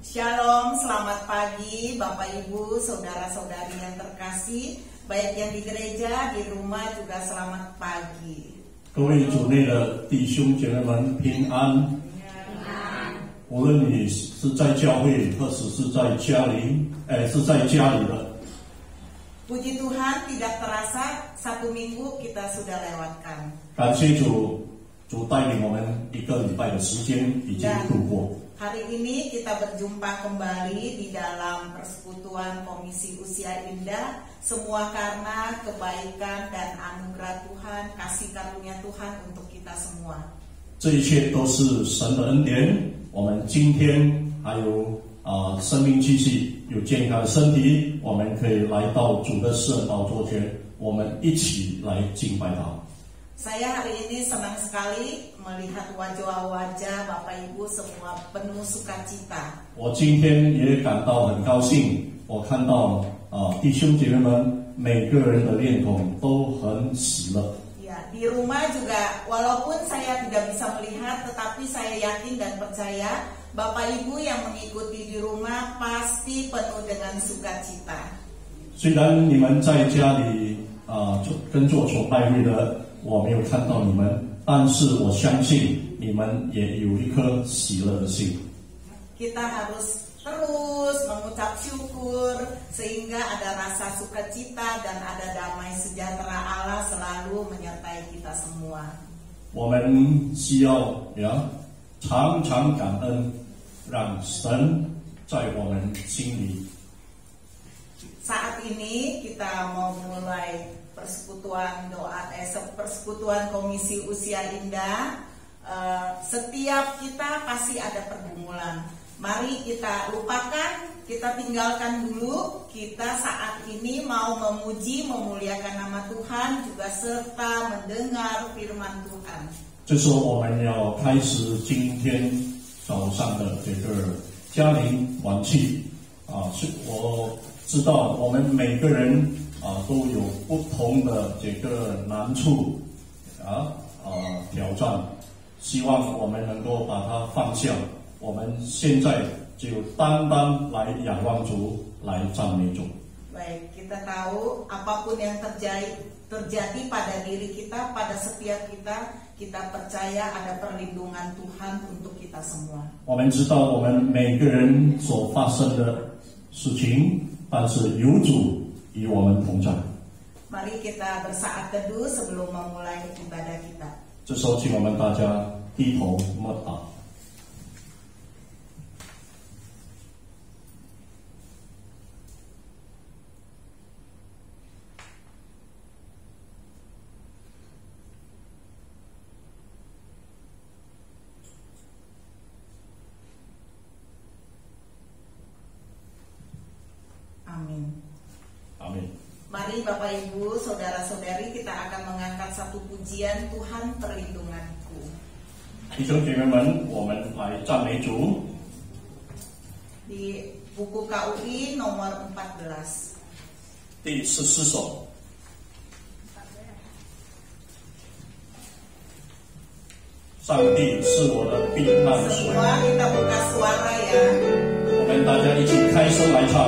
Shalom, selamat pagi Bapak Ibu, saudara-saudari yang terkasih, baik yang di gereja, di rumah juga selamat pagi. 各位主内的弟兄姐妹们平安。无论你是在教会，或者是在家里的。 Puji Tuhan, tidak terasa 1 minggu kita sudah lewatkan. 感谢主，主带领我们1个礼拜的时间已经度过。 Hari ini kita berjumpa kembali di dalam persekutuan Komisi Usia Indah, semua karena kebaikan dan anugerah Tuhan, kasih karunia Tuhan untuk kita semua. 这一切都是神的恩典。我们今天还有生命继续，有健康的身体，我们可以来到主的圣宝座前，我们一起来敬拜他。 Saya hari ini senang sekali melihat wajah-wajah Bapak Ibu semua penuh sukacita. 我今天也感到很高兴，我看到弟兄姐妹们每个人的脸孔都很喜乐。 Ya, di rumah juga walaupun saya tidak bisa melihat, tetapi saya yakin dan percaya Bapak Ibu yang mengikuti di rumah pasti penuh dengan sukacita. 虽然你们在家里跟做崇拜会的。 我没有看到你们，但是我相信你们也有一颗喜乐的心。 Kita harus terus mengucap syukur sehingga ada rasa sukacita dan ada damai sejahtera Allah selalu menyertai kita semua. 我们需要常常感恩，让神在我们心里。 Saat ini kita mau mulai persekutuan persekutuan Komisi Usia Indah. Setiap kita pasti ada pergumulan. Mari kita lupakan, kita tinggalkan dulu. Kita saat ini mau memuji, memuliakan nama Tuhan, juga serta mendengar firman Tuhan. 这是我们要开始今天早上的这个家庭团契我知道我们每个人都有不同的这个难处挑战，希望我们能够把它放下。我们现在就单单来仰望主，来赞美主。 Baik, kita tahu apapun yang terjadi pada diri kita, pada setiap kita, kita percaya ada perlindungan Tuhan untuk kita semua. 我们知道我们每个人所发生的事情，但是有主与我们同在。 Mari kita bersaat teduh sebelum memulai ibadah kita. 这时候，请我们大家低头默祷。 Amin. Amin. Mari Bapak Ibu, saudara-saudari, kita akan mengangkat satu pujian Tuhan perlindunganku. 弟兄姐妹们，我们来赞美主。 Di buku KUI nomor 14. 第14首。上帝是我的避难所。 Semua kita buka suara ya. 我们大家一起开声来唱。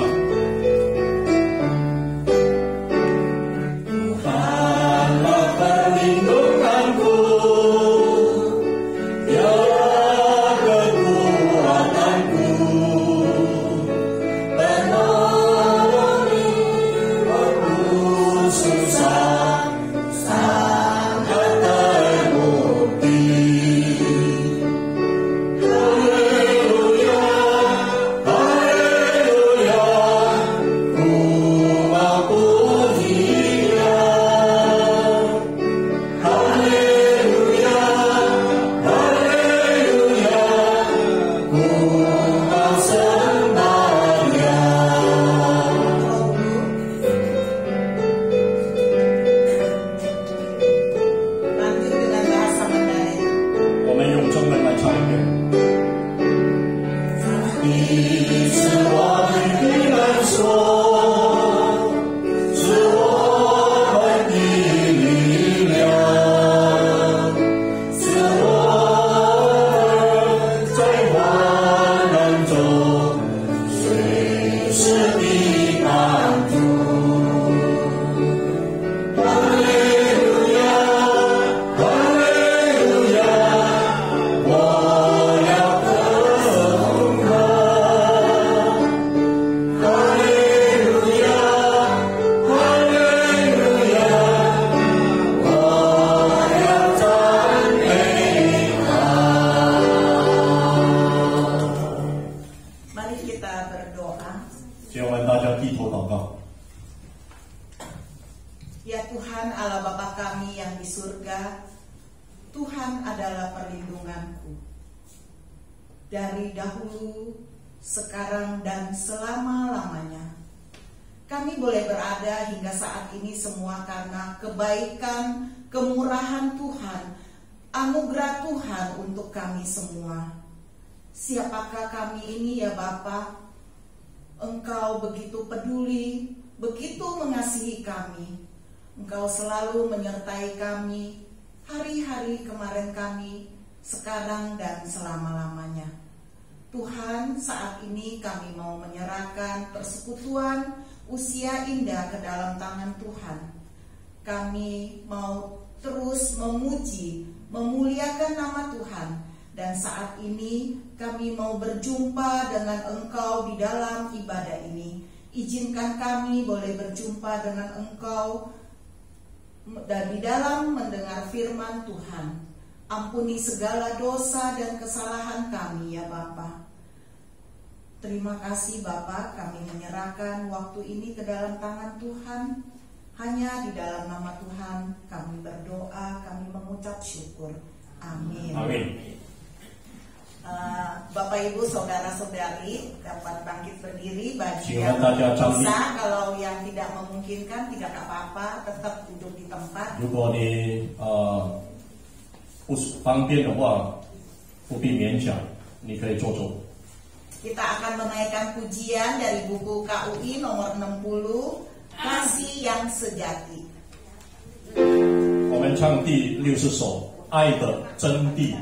大家低头祷告。 Ya Tuhan Allah Bapa kami yang di surga, Tuhan adalah perlindunganku. Dari dahulu, sekarang, dan selama-lamanya. Kami boleh berada hingga saat ini semua karena kebaikan, kemurahan Tuhan, anugerah Tuhan untuk kami semua. Siapakah kami ini ya Bapa? Engkau begitu peduli, begitu mengasihi kami. Engkau selalu menyertai kami, hari-hari kemarin kami, sekarang dan selama-lamanya. Tuhan, saat ini kami mau menyerahkan persekutuan usia indah ke dalam tangan Tuhan. Kami mau terus memuji, memuliakan nama Tuhan. Dan saat ini kami mau berjumpa dengan Engkau di dalam ibadah ini. Izinkan kami boleh berjumpa dengan Engkau dan di dalam mendengar firman Tuhan. Ampuni segala dosa dan kesalahan kami ya Bapa. Terima kasih Bapa, kami menyerahkan waktu ini ke dalam tangan Tuhan. Hanya di dalam nama Tuhan kami berdoa, kami mengucap syukur. Amin. Amin. Bapak Ibu saudara-saudari dapat bangkit berdiri. Bagi yang bisa, kalau yang tidak memungkinkan tidak apa-apa, tetap duduk di tempat. 如果你不方便的话，不必勉强，你可以坐坐。 Kita akan menaikkan pujian dari buku KUI nomor 60, Kasih yang Sejati. 我们唱第60首《爱的真谛》。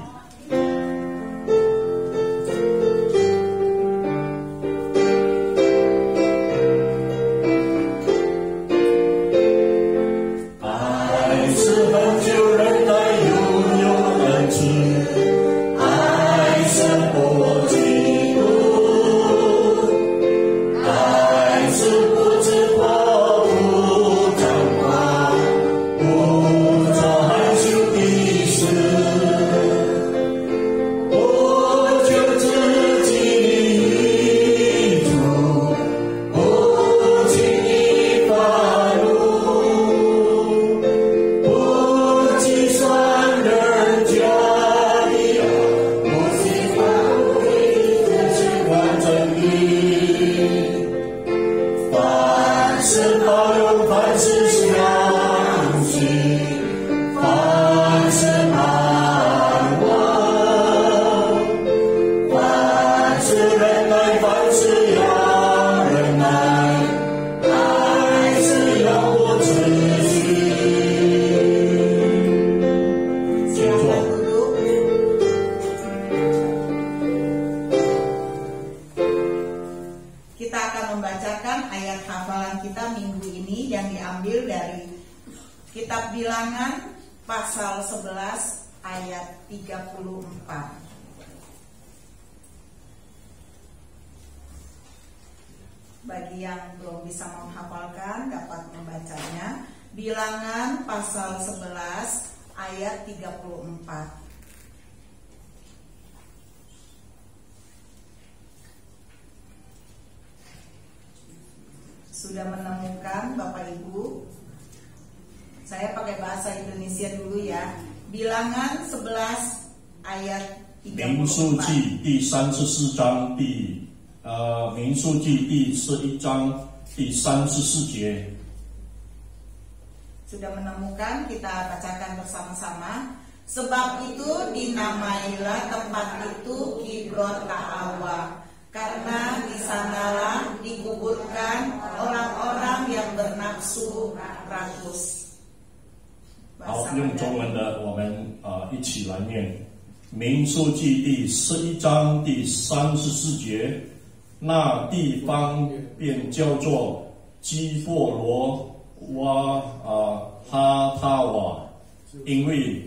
Kitab Bilangan pasal 11 ayat 34. Bagi yang belum bisa menghafalkan dapat membacanya. Bilangan pasal 11 ayat 34. Sudah menemukan Bapak Ibu? Saya pakai bahasa Indonesia dulu ya. Bilangan 11 ayat 34. 民数记第34章民数记第11章第34节。 Sudah menemukan, kita bacakan bersama-sama. Sebab itu dinamailah tempat itu Kibron Hahawa, karena di sanalah dikuburkan orang-orang yang bernafsu rakus. 好，用中文的我们一起来念《民数记》第11章第34节，那地方便叫做基弗罗哇哈塔瓦，因为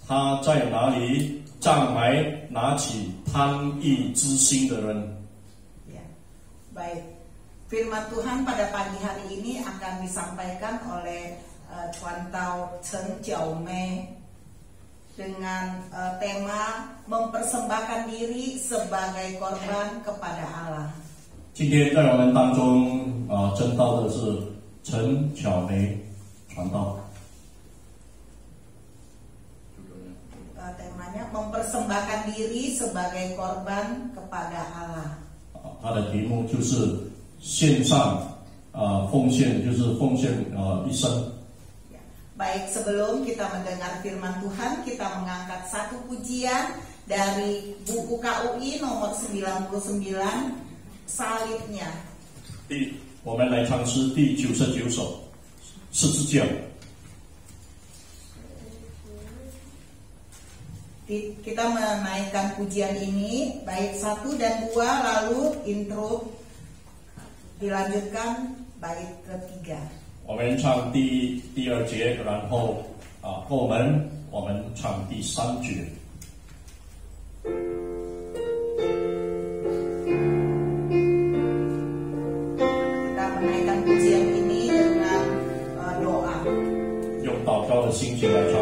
他在哪里葬埋拿起贪欲之心的人。 Ya. Baik, firman Tuhan pada pagi hari ini akan disampaikan oleh Chuan Tao Chen Jiaomei dengan tema mempersembahkan diri sebagai korban kepada Allah. 今天在我们当中证道的是陈巧梅传道。Temanya mempersembahkan diri sebagai korban kepada Allah。他的题目就是献上奉献，就是奉献一生。Baik, sebelum kita mendengar firman Tuhan, kita mengangkat satu pujian dari buku KUI nomor 99, Salibnya。我们来唱诗第99首，十字架。Kita menaikkan pujian ini, baik 1 dan 2, lalu intro dilanjutkan bait ketiga。我们唱第2节，然后后门我们唱第3节。Kita menaikkan pujian ini dengan doa。用祷告的心情来唱。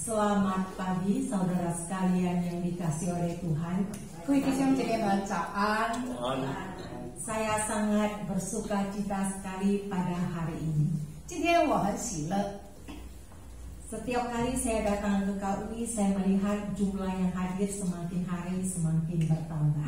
Selamat pagi saudara sekalian yang dikasihi oleh Tuhan. Saya sangat bersuka cita sekali pada hari ini. Setiap kali saya datang ke KUI, saya melihat jumlah yang hadir semakin hari semakin bertambah.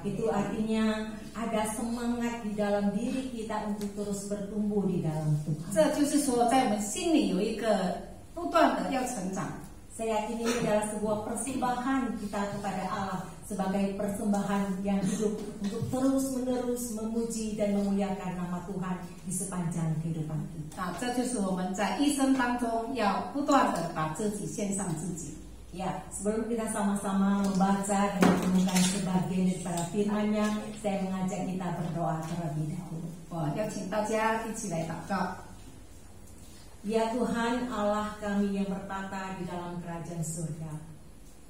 Itu artinya ada semangat di dalam diri kita untuk terus bertumbuh di dalam Tuhan. 这就是说，在我们心里有一个不断的要成长。 Saya yakin ini adalah sebuah persembahan kita kepada Allah sebagai persembahan yang hidup untuk terus-menerus memuji dan memuliakan nama Tuhan di sepanjang kehidupan kita. 这就是我们在一生当中要不断的把自己献上自己。 Ya, sebelum kita sama-sama membaca dan merenungkan sebagian daripada firman-Nya, saya mengajak kita berdoa terlebih dahulu. 我要请大家一起来祷告。 Ya Tuhan Allah kami yang bertata di dalam kerajaan surga.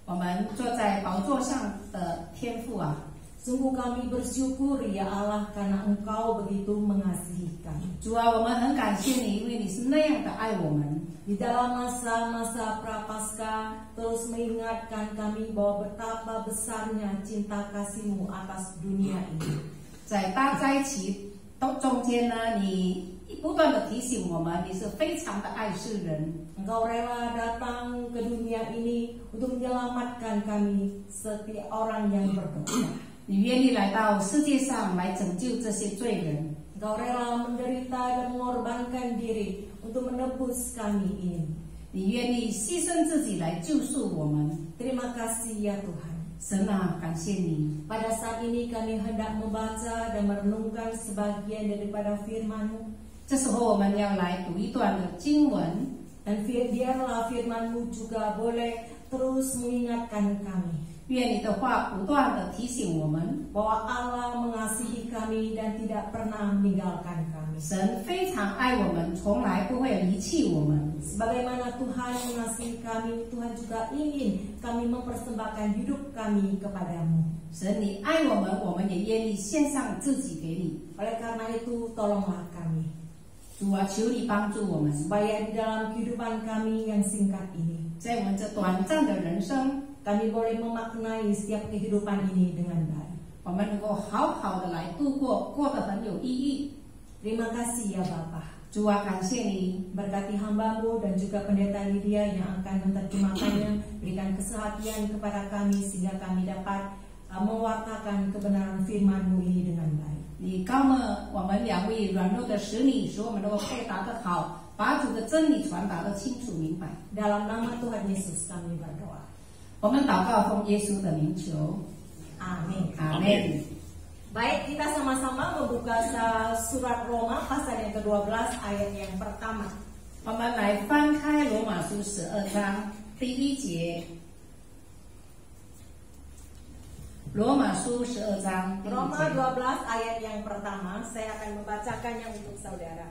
我们坐在宝座上的天父啊， Sungguh kami bersyukur ya Allah karena Engkau begitu mengasihi kami. 主啊，我们很感谢你，因为你是那样的爱我们。 Di dalam masa-masa prapaskah terus mengingatkan kami bahwa betapa besarnya cinta kasih-Mu atas dunia ini. 在大灾期中间呢，你不断的提醒我们，你是非常的爱世人。 Engkau rela datang ke dunia ini untuk menyelamatkan kami setiap orang yang berdosa. 你愿意来到世界上来拯救这些罪人。 Engkau rela menderita dan mengorbankan diri untuk menebus kami ini. 你愿意牺牲自己来救赎我们。 Terima kasih ya Tuhan. 神啊，感谢你。 Pada saat ini kami hendak membaca dan merenungkan sebagian daripada firman-Mu. 这时候我们要来读一段的经文， Dan biarlah firman-Mu juga boleh terus mengingatkan kami 愿你的话不断的提醒我们， bahwa Allah mengasihi kami dan tidak pernah meninggalkan kami. 神非常爱我们，从来不会离弃我们。 Sebagaimana Tuhan mengasihi kami, Tuhan juga ingin kami mempersembahkan hidup kami kepadamu. 神，你爱我们，我们也愿意献上自己给你。 Oleh karena itu, tolonglah kami 主啊，求你帮助我们， supaya di dalam kehidupan kami yang singkat ini 在我们这短暂的人生， kami boleh memaknai setiap kehidupan ini dengan baik. 我们能够好好的来度过，过得很有意义。 Terima kasih ya Bapa. 主啊，感谢你， Berkati hamba-Mu dan juga pendeta Lydia yang akan menerjemahkannya. Berikan kesehatan kepada kami sehingga kami dapat mewartakan kebenaran firman-Mu ini dengan baik. 你高了我们两位软弱的使女，使我们能够配搭得好，把主的真理传达得清楚明白。 Dalam nama Tuhan Yesus kami berdoa. 我们祷告奉耶稣的名求， Amin. 阿门。 Baik, kita sama-sama membuka surat Roma pasal yang ke-12 ayat yang pertama. 我们来翻开罗马书12章第1节。罗马书12章第1 Roma 节。 12 ayat yang pertama, saya akan membacakannya untuk saudara.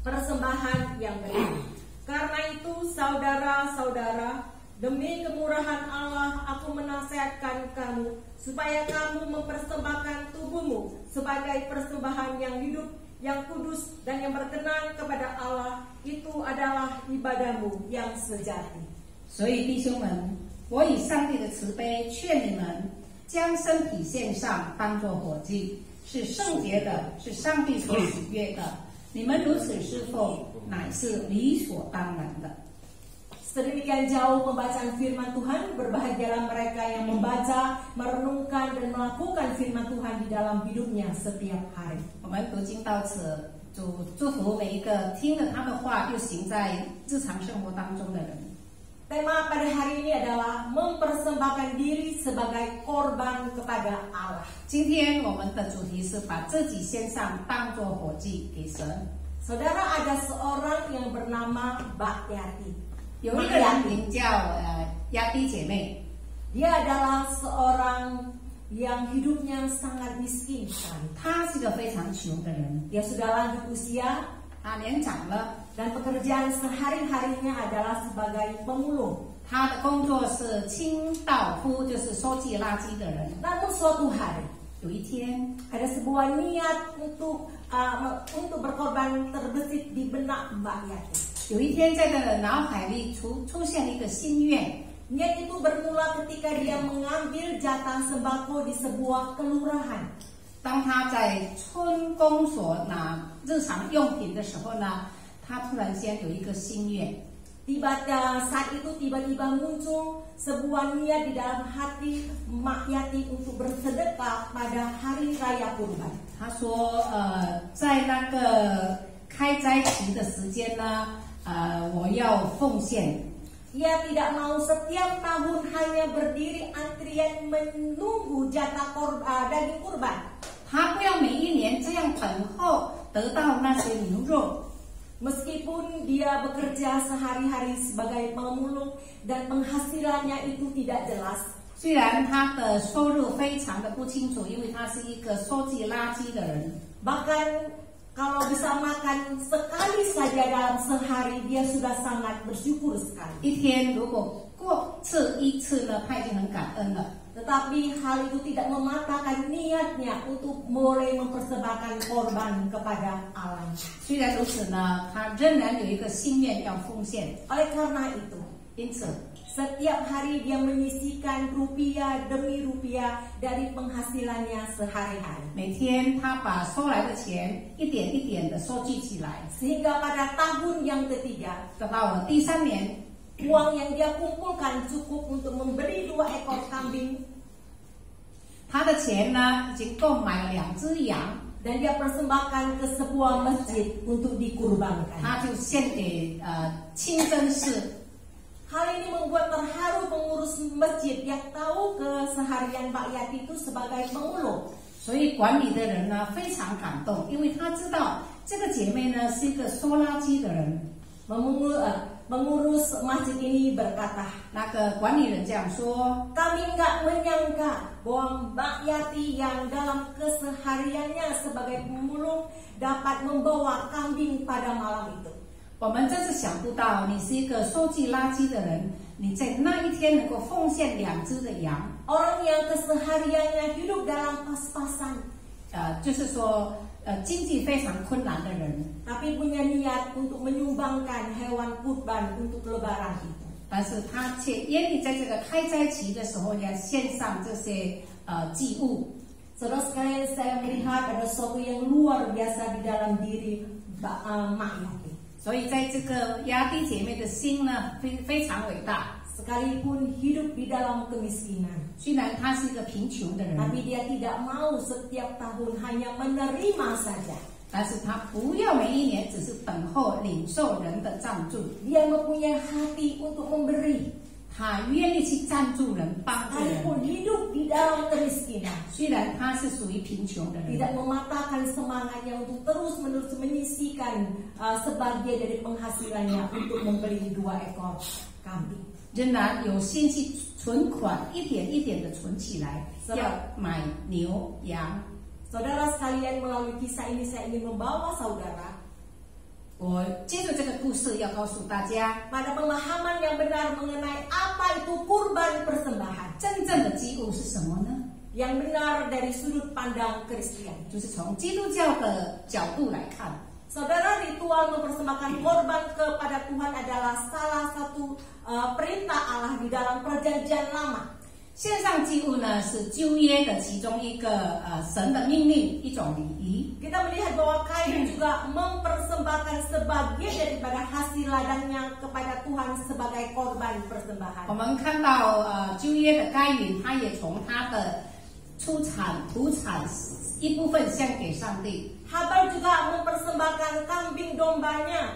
Persembahan yang benar. Karena itu saudara-saudara, demi kemurahan Allah aku menasihatkan kamu supaya kamu mempersembahkan tubuhmu sebagai persembahan yang hidup, yang kudus dan yang berkenan kepada Allah. Itu adalah ibadahmu yang sejati. 所以弟兄们，我以上帝的慈悲劝你们，将身体献上，当作火祭，是圣洁的，是上帝所喜悦的。你们如此侍奉，乃是理所当然的。 Sedemikian jauh pembacaan firman Tuhan, berbahagialah mereka yang membaca, merenungkan dan melakukan firman Tuhan di dalam hidupnya setiap hari. 我们读经到此，主祝福每一个听了他的话又行在日常生活当中的人。 Tema pada hari ini adalah mempersembahkan diri sebagai korban kepada Allah. 今天我们的主题是把自己献上，当作火祭给神。 Saudara, ada seorang yang bernama Mbak Yati. 有一个人名叫亚蒂姐妹， Dia adalah seorang yang hidupnya sangat miskin sekali. 她是个非常穷的人， Dia sudah lanjut usia 她年长了， dan pekerjaan sehari-harinya adalah sebagai pemulung. 她的工作是清道夫，就是收集垃圾的人。 Namun suatu hari 有一天， ada sebuah niat untuk berkorban terbesit di benak Mbak Yati. 有一天在她的脑海里出现了一个心愿。 Niat itu bermula ketika dia mengambil jatah sembako di sebuah kelurahan. 当她在村公所拿日常用品的时候呢，她突然间有一个心愿。Saat itu tiba-tiba muncul sebuah niat di dalam hati Mak Yati untuk bersedekah pada hari raya Kurban. 他说，在那个开斋期的时间呢，我要奉献。 Ia tidak mau setiap tahun hanya berdiri antrian menunggu jatah daging kurban. 他不要每一年这样等候得到那些牛肉。 Meskipun dia bekerja sehari-hari sebagai pemulung dan penghasilannya itu tidak jelas. 虽然他的收入非常的不清楚，因为他是一个收集垃圾的人。 Bahkan kalau bisa makan sekali saja dalam sehari, dia sudah sangat bersyukur sekali. 一天如果过一次呢，他已经很感恩了。 Tetapi hal itu tidak mematahkan niatnya untuk mulai mempersembahkan korban kepada Allah. 虽然如此呢，他仍然有一个心愿要奉献。 Oleh karena itu, 因此， setiap hari dia menyisihkan rupiah demi rupiah dari penghasilannya sehari-hari. 每天他把收来的钱一点一点的收集起来， Sehingga pada tahun yang ketiga, 等到我第3年， uang yang dia kumpulkan cukup untuk membeli 2 ekor kambing 他的钱呢已经购买了2只羊， dan dia persembahkan ke sebuah masjid untuk dikurbankan. 他就献给清真寺。 Hal ini membuat terharu pengurus masjid yang tahu keseharian Mbak Yati itu sebagai pemulung. 所以管理的人呢非常感动，因为他知道这个姐妹呢是一个收垃圾的人。 Mengurus masjid ini berkata, 那个管理人这样说， kami nggak menyangka bahwa Mbak Yati yang dalam kesehariannya sebagai pemulung dapat membawa kambing pada malam itu. 我们真是想不到你是一个收集垃圾的人，你在那一天能够奉献2只的羊。 Orang yang kesehariannya hidup dalam pas-pasan, 就是说经济非常困难的人， tapi punya niat untuk menyumbangkan hewan kurban untuk lebaran itu. 但是他却愿意在这个开斋期的时候要献上这些祭物。 Saudara sekalian, saya melihat ada sesuatu yang luar biasa di dalam diri Mak Yati. 所以在这个亚弟姐妹的心呢，非常伟大。 Sekalipun hidup di dalam kemiskinan, 虽然她是一个贫穷的人， tapi dia tidak mau setiap tahun hanya menerima saja. 但是她不要每一年只是等候领受人的赞助， Dia mempunyai hati untuk memberi, 她愿意去赞助人、帮助人。 sekalipun hidup di dalam kemiskinan. 虽然她是属于贫穷的人， Tidak mematahkan semangatnya untuk terus-menerus menyisihkan sebagian dari penghasilannya untuk membeli 2 ekor kambing. 仍然有心去存款，一点一点的存起来，要买牛羊。 Saudara sekalian, melalui kisah ini saya ingin membawa saudara 我接着这个故事要告诉大家， pada pemahaman yang benar mengenai apa itu kurban persembahan. 真正的祭物是什么呢？ Yang benar dari sudut pandang Kristen. 就是从基督教的角度来看， Saudara, ritual mempersembahkan korban kepada Tuhan adalah salah satu perintah Allah di dalam perjanjian lama. 献上祭物呢是旧约的其中一个神的命令，一种礼仪。 Kita melihat bahwa Kain juga mempersembahkan sebagian daripada hasil ladangnya kepada Tuhan sebagai korban 我 persembahan. 们看到旧约的该隐，他也从他的土产一部分献给上帝。 Habal juga mempersembahkan kambing dombanya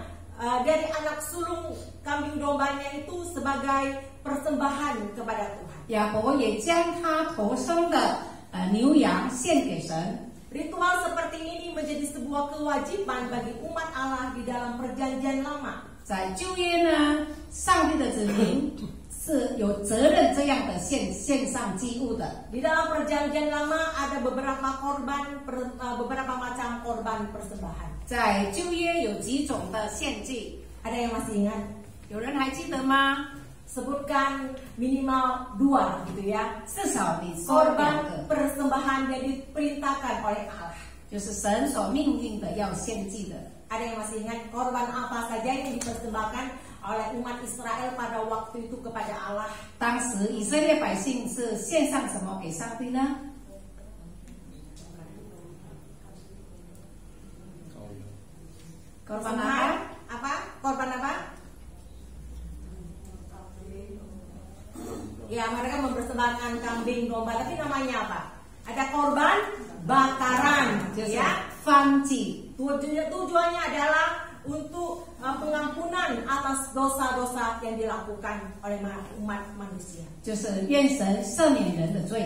dari anak sulung kambing dombanya itu sebagai persembahan kepada Tuhan. 亚伯也将他头生的牛羊献给神。 Ritual seperti ini menjadi sebuah kewajiban bagi umat Allah di dalam perjanjian lama. 在旧约呢，上帝的子民是有责任这样的献上祭物的。 Di dalam perjanjian lama ada beberapa macam korban persembahan. 在旧约有几种的献祭， Ada yang masih ingat? 有人还记得吗？ Sebutkan minimal 2 gitu ya. 至少你说2 Korban 个， persembahan yang diperintahkan oleh Allah. 就是神所命令的要献祭的。 Ada yang masih ingat korban apa saja yang dipersembahkan oleh umat Israel pada waktu itu kepada Allah? 当时以色列百姓是献上什么给上帝呢？ Korban apa? Apa? Korban apa? Ya, mereka mempersembahkan kambing domba, tapi namanya apa? Ada korban bakaran, 就是 ya. 燔祭。 Tujuannya adalah untuk pengampunan atas dosa-dosa yang dilakukan oleh umat manusia. 就是愿神赦免人的罪，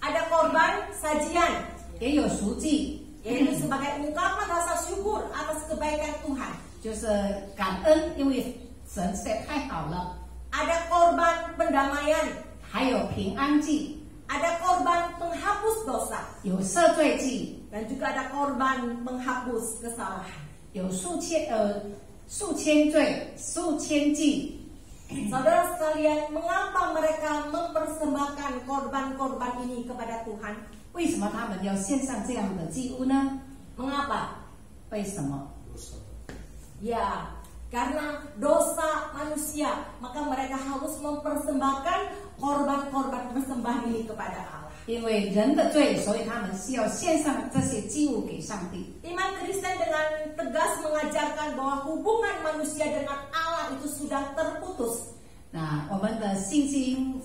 Ada korban sajian, 也有赎祭， yaitu sebagai ungkapan rasa syukur atas kebaikan Tuhan. 就是感恩，因为神实在太好了。 Ada korban pendamaian, 还有平安祭， ada korban penghapus dosa, 有赦罪祭， dan juga ada korban menghapus kesalahan. 有数千罪、数千祭。 Saudara sekalian, mengapa mereka mempersembahkan korban-korban ini kepada Tuhan? 为什么他们要献上这样的祭物呢？ Mengapa? 为什么？ Ya, karena dosa manusia, maka mereka harus mempersembahkan korban-korban persembahan ini kepada Allah. 因为人的罪，所以他们需要献上这些祭物给上帝。 Iman Kristen dengan tegas mengajarkan bahwa hubungan manusia dengan Allah itu sudah terputus. 那我们的信心，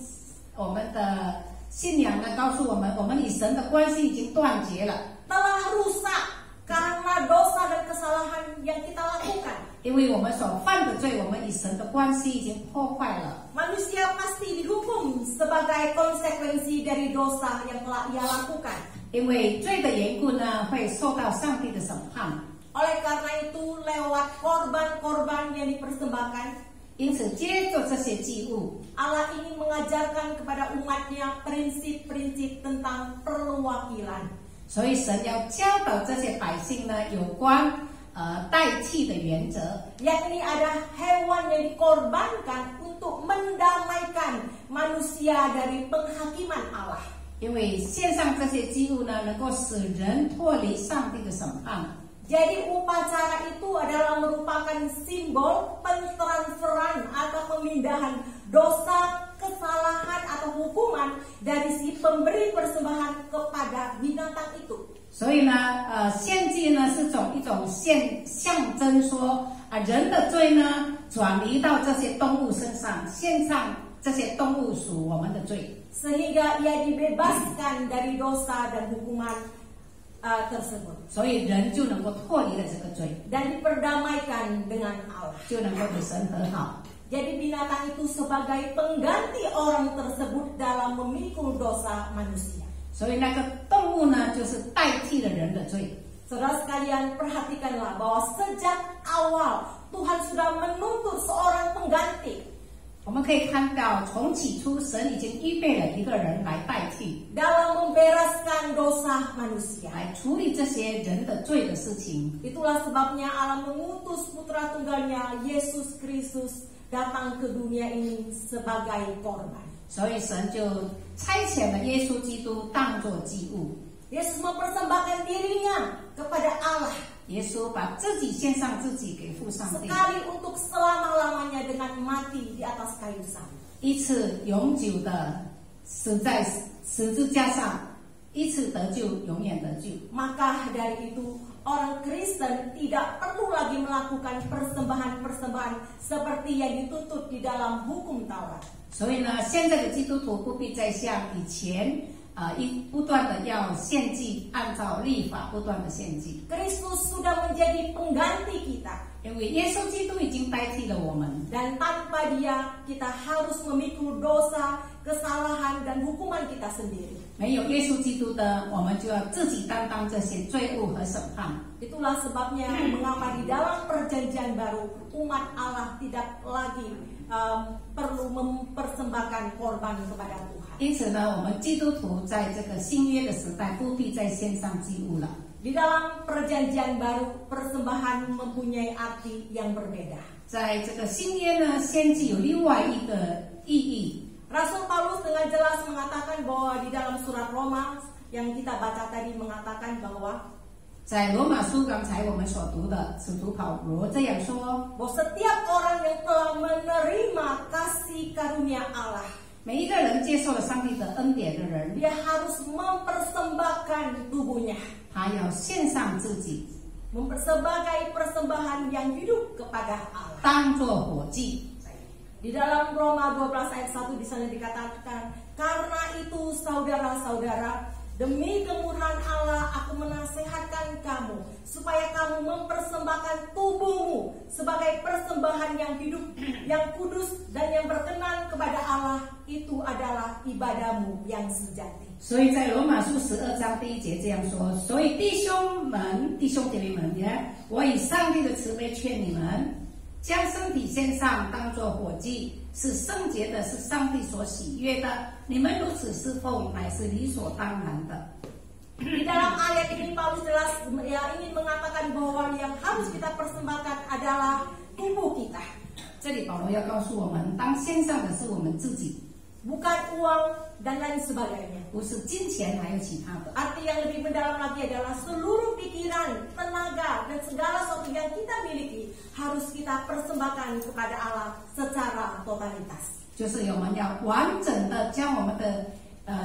我们的信仰呢，告诉我们，我们与神的关系已经断绝了， Telah rusak karena dosa dan kesalahan yang kita lakukan. 因为我们所犯的罪，我们与神的关系已经破坏了。 Manusia pasti dihukum sebagai konsekuensi dari dosa yang telah ia lakukan. 因为罪的缘故呢，会受到上帝的审判。 Oleh karena itu, lewat korban-korban yang dipersembahkan, 因此，接着这些祭物， Allah ingin mengajarkan kepada umatnya prinsip-prinsip tentang perwakilan. 所以神要教导这些百姓呢，有关代替的原则， Yakni ada hewan yang dikorbankan untuk mendamaikan manusia dari penghakiman Allah. 因为献上这些祭物呢，能够使人脱离上帝的审判。 Jadi upacara itu adalah merupakan simbol pentransferan atau pemindahan dosa, kesalahan atau hukuman dari si pemberi persembahan kepada binatang itu. 所以呢，献祭呢是一种象征说，人的罪呢转移到这些动物身上，献上这些动物属我们的罪， Sehingga ia dibebaskan dari dosa dan hukuman tersebut. 所以人就能够脱离了这个罪， Dan diperdamaikan dengan Allah. 就能够与神和好。 Jadi binatang itu sebagai pengganti orang tersebut dalam memikul dosa manusia. 所以那个动物呢，就是代替了人的罪。 Saudara sekalian, perhatikanlah bahwa sejak awal Tuhan sudah menuntut seorang pengganti. 我们可以看到，从起初神已经预备了一个人来代替， Dalam membereskan dosa manusia. 来处理这些人的罪的事情。 Itulah sebabnya Allah mengutus putra tunggalnya Yesus Kristus datang ke dunia ini sebagai korban. 所以神就差遣了耶稣基督当作祭物。 Yesus mempersembahkan dirinya kepada Allah 耶稣把自己献上自己给父上帝， sekali untuk selama-lamanya dengan mati di atas kayu salib. 一次永久的死在十字架上，一次得救，永远得救。 Maka dari itu orang Kristen tidak perlu lagi melakukan persembahan-persembahan seperti yang dituntut di dalam hukum Taurat. 所以呢，现在的基督徒不必再像以前不断的要献祭，按照律法不断的献祭， Kristus sudah menjadi pengganti kita. 因为耶稣基督已经代替了我们。 Dan tanpa dia, kita harus memikul dosa, kesalahan, dan hukuman kita sendiri. 没有耶稣基督的，我们就要自己担当这些罪恶和审判。 Itulah sebabnya mengapa di dalam perjanjian baru umat Allah tidak lagi perlu mempersembahkan korban kepada Tuhan. 因此呢，我们基督徒在这个新约的时代不必再献上祭物了。 Di dalam perjanjian baru persembahan mempunyai arti yang berbeda. 在这个新约呢，献祭有另外一个意义。 Rasul Paulus dengan jelas mengatakan bahwa di dalam surat Roma yang kita baca tadi mengatakan bahwa 在罗马书刚才我们所读的，使徒保罗这样说： bahwa setiap orang yang telah menerima kasih karunia Allah, 每一个人接受了上帝的恩典的人， dia harus mempersembahkan tubuhnya, 他要献上自己， sebagai persembahan yang hidup kepada Allah. 当作火祭。Di dalam Roma 12 ayat 1 di sana dikatakan, karena itu saudara-saudara, demi kemurahan Allah aku menasehatkan kamu supaya kamu mempersembahkan tubuhmu sebagai persembahan yang hidup, yang kudus dan yang berkenan kepada Allah. Itu adalah ibadahmu yang sejati. 所以在罗马书12章第1节这样说，所以弟兄姐妹们呀，我以上帝的慈悲劝你们，将身体献上，当作火祭，是圣洁的，是上帝所喜悦的。你们如此侍奉，乃是理所当然的。 Di dalam ayat ini Paulus jelas ingin mengatakan bahwa yang harus kita persembahkan adalah tubuh kita. 这里保罗要告诉我们，当献上的是我们自己， bukan uang dan lain sebagainya. 不是金钱还有其他的。 Arti yang lebih mendalam lagi adalah seluruh pikiran, tenaga, dan segala sesuatu yang kita miliki harus kita persembahkan kepada Allah secara totalitas. 就是我们要完整的将我们的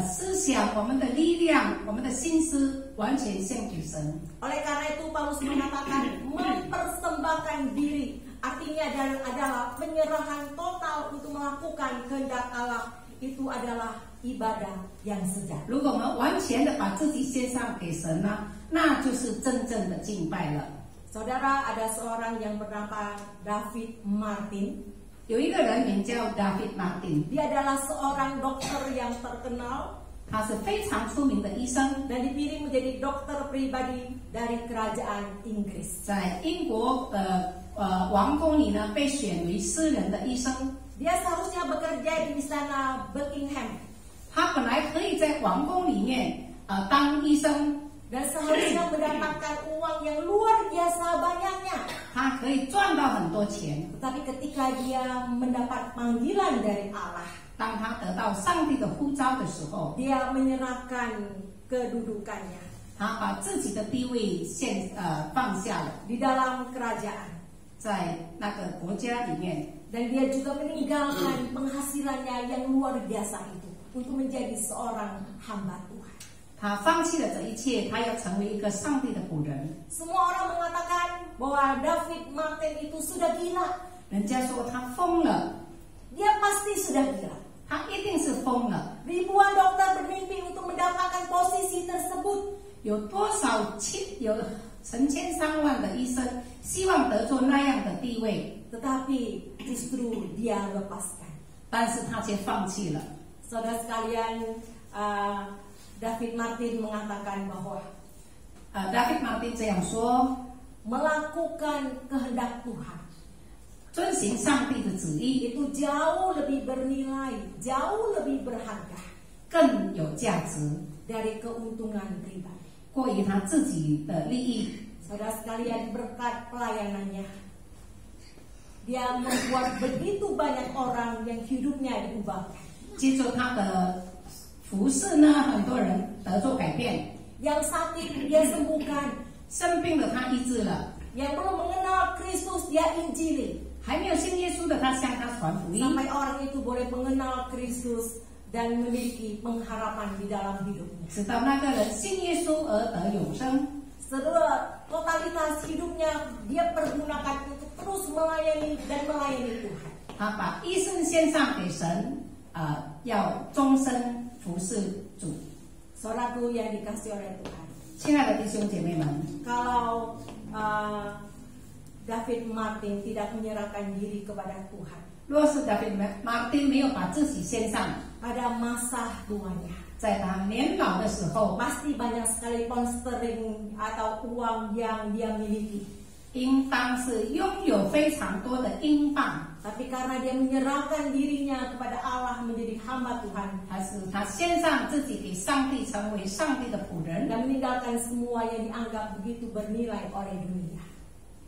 思想、我们的力量、我们的心思完全献给神。 Oleh karena itu Paulus mengatakan mempersembahkan diri, artinya adalah penyerahan total untuk melakukan kehendak Allah. Itu adalah ibadah yang sejati. 如果我们完全的把自己献上给神呢，那就是真正的敬拜了。 Saudara, ada seorang yang bernama David Martin. 有一个人名叫 David Martin， Dia adalah seorang dokter yang terkenal 他是非常出名的医生， dan dipilih menjadi dokter pribadi dari kerajaan Inggris. 在英国的王宫里呢被选为私人的医生。 Dia seharusnya bekerja di istana Buckingham 他本来可以在王宫里面当医生， dan seharusnya mendapatkan uang yang luar biasa banyaknya. 他可以赚到很多钱。 Tetapi ketika dia mendapat panggilan dari Allah, 当他得到上帝的呼召的时候， dia menyerahkan kedudukannya 他把自己的地位放下了， di dalam kerajaan. 在那个国家里面， Dan dia juga meninggalkan penghasilannya yang luar biasa itu untuk menjadi seorang hamba Tuhan. 他放弃了这一切，他要成为一个上帝的仆人。 Semua orang mengatakan bahwa David Martin itu sudah gila. 人家说他疯了， Dia pasti sudah gila. 他一定是疯了。 Ribuan dokter bermimpi untuk mendapatkan posisi tersebut. 有多少有成千上万的医生希望得做那样的地位， Tetapi justru dia lepaskan. 但是他却放弃了。 Saudara sekalian, David Martin mengatakan bahwa David Martin 这样说， melakukan kehendak Tuhan 遵行上帝的旨意 itu jauh lebih bernilai, jauh lebih berharga 更有价值， dari keuntungan pribadi. 过于他自己的利益。 Saudara sekalian, berkat pelayanannya, dia membuat begitu banyak orang yang hidupnya diubahkan. 接着他的服侍呢，很多人得做改变， Yang sakit dia sembuhkan, 生病的他医治了， yang belum mengenal Kristus dia injili, 还没有信耶稣的他向他传福音， sampai orang itu boleh mengenal Kristus dan memiliki pengharapan di dalam hidupnya. 直到那个人信耶稣而得永生。 Seluruh totalitas hidupnya dia pergunakan untuk terus melayani dan melayani Tuhan. 他把一生献上给神，要终身服侍主。 Saudaraku yang dikasihi oleh Tuhan, 亲爱的弟兄姐妹们， kalau David Martin tidak menyerahkan diri kepada Tuhan 若是 David Martin 没有把自己献上， pada masa tuanya, 在他年老的时候， pasti banyak sekali pound sterling atau uang yang dia miliki. 应当是拥有非常多的英镑， Tapi karena dia menyerahkan dirinya kepada Allah menjadi hamba Tuhan 还是他献上自己给上帝，成为上帝的仆人。 dan meninggalkan semua yang dianggap begitu bernilai oleh dunia.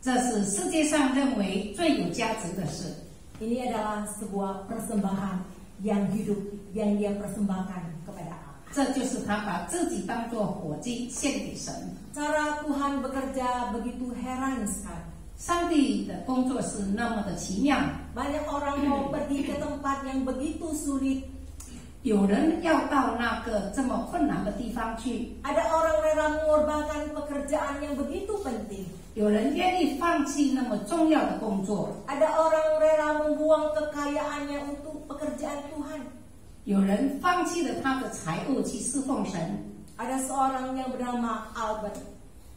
这是世界上认为最有价值的事。 Ini adalah sebuah persembahan yang hidup yang dia persembahkan kepada Allah. 这就是他把自己当作火祭献给神。 Cara Tuhan bekerja begitu heran sekali. 上帝的工作是那么的奇妙， Banyak orang mau pergi ke tempat yang begitu sulit. 有人要到那个这么困难的地方去， Ada orang rela mengorbankan pekerjaan yang begitu penting. 有人愿意放弃那么重要的工作， Ada orang rela membuang kekayaannya untuk pekerjaan Tuhan. 有人放弃了他的财物去侍奉神。 Ada seorang yang bernama Albert.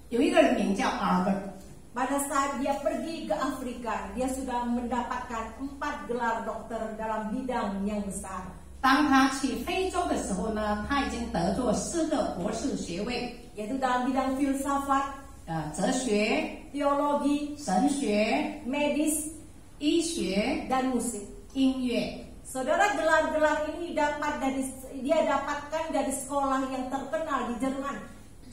有一个人名叫 Albert， Pada saat dia pergi ke Afrika, dia sudah mendapatkan 4 gelar dokter dalam bidang yang besar. 当他去非洲的时候呢，他已经得过4个博士学位， Yaitu dalam bidang filsafat, 哲学、 teologi, 神学、 medis, 医学、 dan musik. 音乐。 Saudara, gelar-gelar ini dia dapatkan dari sekolah yang terkenal di Jerman.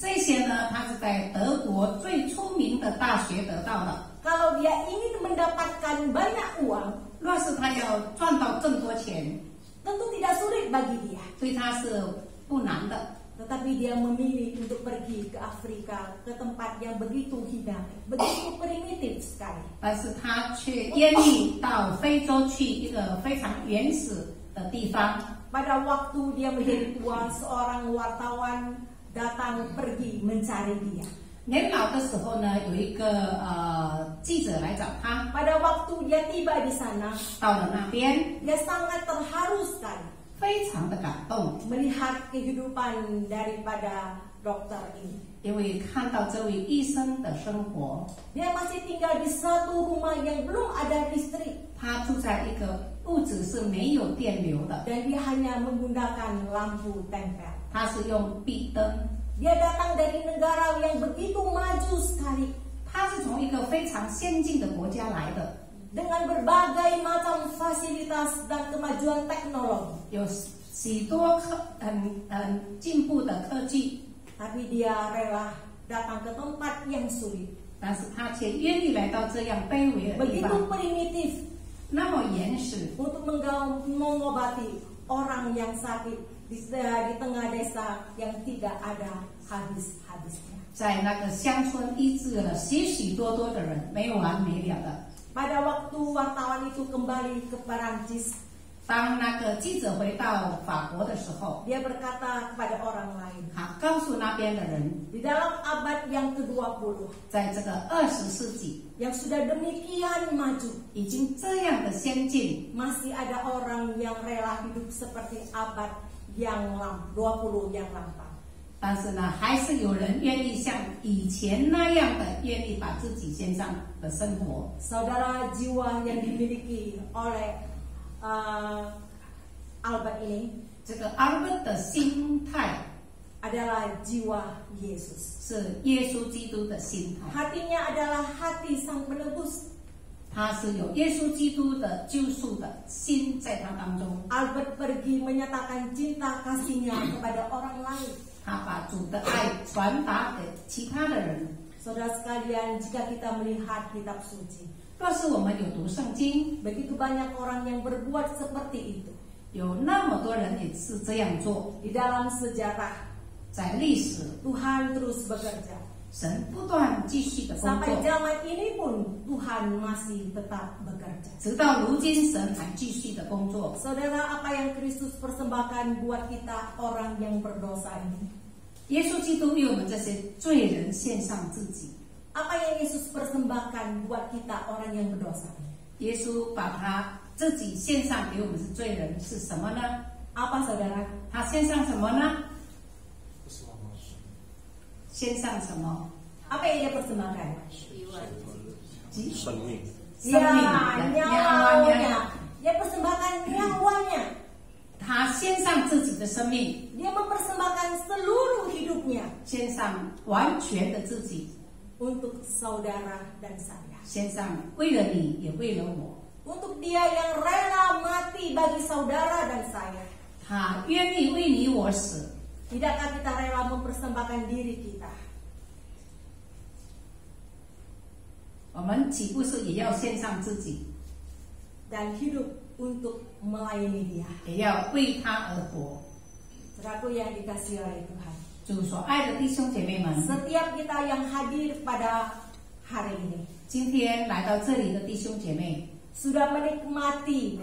这些呢，他是在德国最出名的大学得到的。 Kalau dia ingin mendapatkan banyak uang, 若是他要赚到更多钱， tentu tidak sulit bagi dia. 对他是不难的。 Tetapi dia memilih untuk pergi ke Afrika, ke tempat yang begitu hina, begitu primitif sekali. 但是他却愿意到非洲去一个非常原始的地方。 Pada waktu dia menjadi tua, seorang wartawan datang pergi mencari dia. 年老的时候呢，有一个记者来找他， Pada waktu dia tiba di sana, 到了那边， dia sangat terharu sekali 非常的感动， melihat kehidupan daripada dokter ini. 因为看到这位医生的生活， Dia masih tinggal di satu rumah yang belum ada listrik 他住在一个屋子是没有电流的， dan dia hanya menggunakan lampu tempel. 他是用壁灯。 Dia datang dari negara yang begitu maju sekali 他是从一个非常先进的国家来的， dengan berbagai macam fasilitas dan kemajuan teknologi. 有许多很进步的科技， Tapi dia rela datang ke tempat yang sulit, 但是他却愿意来到这样卑微的地 begitu 方， primitif 那么原始， untuk mengobati orang yang sakit di tengah desa yang tidak ada habis-habisnya. 在那个乡村医治了许多的人，没完没了的。 Pada waktu wartawan itu kembali ke Perancis, 当那个记者回到法国的时候， dia berkata kepada orang lain, 他告诉那边的人， di dalam abad yang ke-20, 在这个20世纪 yang sudah demikian maju, 已经这样的先进， masih ada orang yang rela hidup seperti abad yang 20 yang lampau. 但是呢，还是有人愿意像以前那样的，愿意把自己献上的生活。 Saudara, jiwa yang dimiliki oleh Albert ini 这个 Albert 的心态 adalah jiwa Yesus. 是耶稣基督的心态， Hatinya adalah hati Sang Penebus. 他是有耶稣基督的救赎的心在他当中。 Albert pergi menyatakan cinta kasihnya kepada orang lain. 他把主的爱传达给其他的人。 Saudara sekalian, jika kita melihat kitab suci, 若是我们有读圣经， begitu banyak orang yang berbuat seperti itu. 有那么多人也是这样做， Di dalam sejarah, 在历史， Tuhan terus bekerja. 神不断继续的工 Sampai 作， zaman ini pun Tuhan masih tetap bekerja. 直到如今，神还继续的工作。 Saudara, apa yang Kristus persembahkan buat kita orang yang berdosa ini? 耶稣基督为我们这些罪人献上自己， Apa yang Yesus persembahkan buat kita orang yang berdosa ini? 耶稣把他自己献上给我们是罪人，是什么呢？ Apa saudara? 他献上什么呢？献上什么？ Apa yang dia persembahkan? 生命， Ya, 生命 nyawanya. Dia persembahkan nyawanya. 他献上自己的生命， Dia mempersembahkan seluruh hidupnya 献上完全的自己， untuk saudara dan saya. 献上为了你，也为了我。 Untuk dia yang rela mati bagi saudara dan saya. 他愿意为你我死， Tidakkah kita rela mempersembahkan diri kita? 我们岂不是也要献上自己， Dan hidup untuk melayani dia. 也要为他而活？ Saudaraku yang dikasihi oleh Tuhan. 主所爱的弟兄姐妹们， Setiap kita yang hadir pada hari ini 今天来到这里的弟兄姐妹， sudah menikmati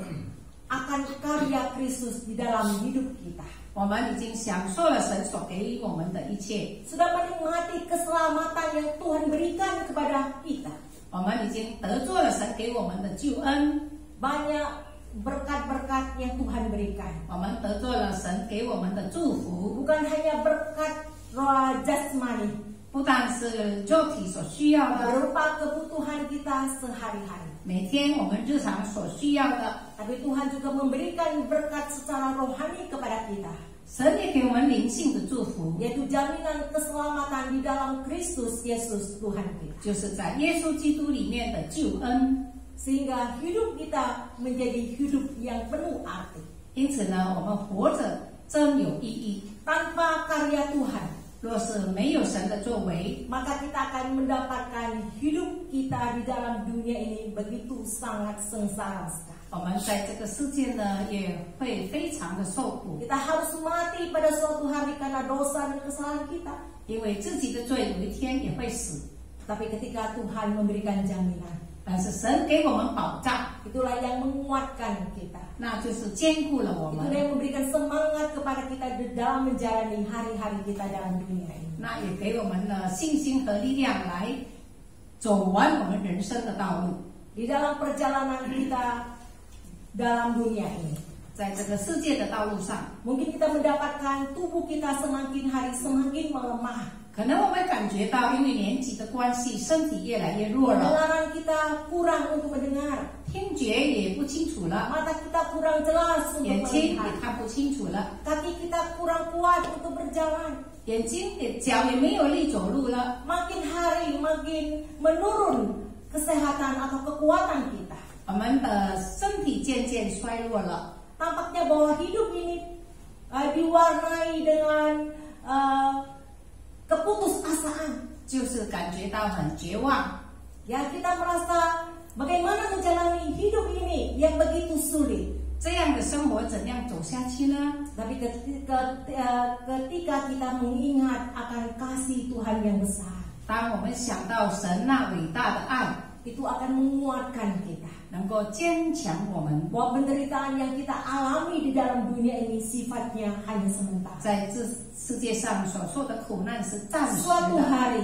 akan karya Kristus di dalam hidup kita. 我们已经享受了神所给予我们的一切， Sudah menikmati keselamatan yang Tuhan berikan kepada kita. 我们已经得着了神给我们的救恩， Banyak berkat-berkat yang Tuhan berikan. 我们得着了神给我们的祝福， Bukan hanya berkat roh jasmani, 不但是肉体所需要的， berupa kebutuhan kita sehari-hari. 每天我们日常所需要的， Tapi Tuhan juga memberikan berkat secara rohani kepada kita, 神也给我们灵性的祝福， yaitu jaminan keselamatan di dalam Kristus Yesus Tuhan kita. 就是在耶稣基督里面的救恩。 Sehingga hidup kita menjadi hidup yang penuh arti. 因此呢，我们活着真有意义。 Tanpa karya Tuhan, 若是没有神的作为， maka kita akan mendapatkan hidup kita di dalam dunia ini begitu sangat sengsara sekali. 我们在这个世界呢也会非常的受苦， Kita harus mati pada suatu hari karena dosa dan kesalahan kita. 因为自己的罪有一天也会死。 Tapi ketika Tuhan memberikan jaminan, 但是神给我们保障， itulah yang menguatkan kita. 那就是坚固了我 Itulah 们， yang memberikan semangat kepada kita di dalam menjalani hari-hari kita dalam dunia ini. 那也给我们了信心和力量来走完我们人生的道路。 Di dalam perjalanan kita dalam dunia ini, 在这个世界的道路上， mungkin kita mendapatkan tubuh kita semakin hari semakin melemah. 可能我们感觉到因为年纪的关系，身体越来越弱了， Pendengaran kita kurang untuk mendengar. 听觉也不清楚了， Mata kita kurang jelas untuk 眼睛也 melihat. 看不清楚了， Kaki kita kurang kuat untuk berjalan. 眼睛脚也没有力走路了。 Makin hari makin menurun kesehatan atau kekuatan kita. 我们的身体渐渐衰弱了， Tampaknya bahwa hidup ini diwarnai dengan keputusasaan. 就是感觉到很绝望。 Ya, kita merasa bagaimana menjalani hidup ini yang begitu sulit. 这样的生活怎样走下去呢？ Tapi ketika kita mengingat akan kasih Tuhan yang besar, 当我们想到神那伟大的爱， itu akan menguatkan kita. 能够坚强我们， Bahwa penderitaan yang kita alami di dalam dunia ini sifatnya hanya sementara. 在这世界上所受的苦难是暂时 Suatu 的。 hari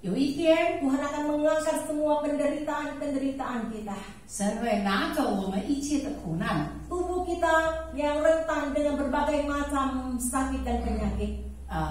有一天， Tuhan akan mengangkat semua penderitaan kita. 神会拿走我们一切的苦难， Tubuh kita yang rentan dengan berbagai macam sakit dan penyakit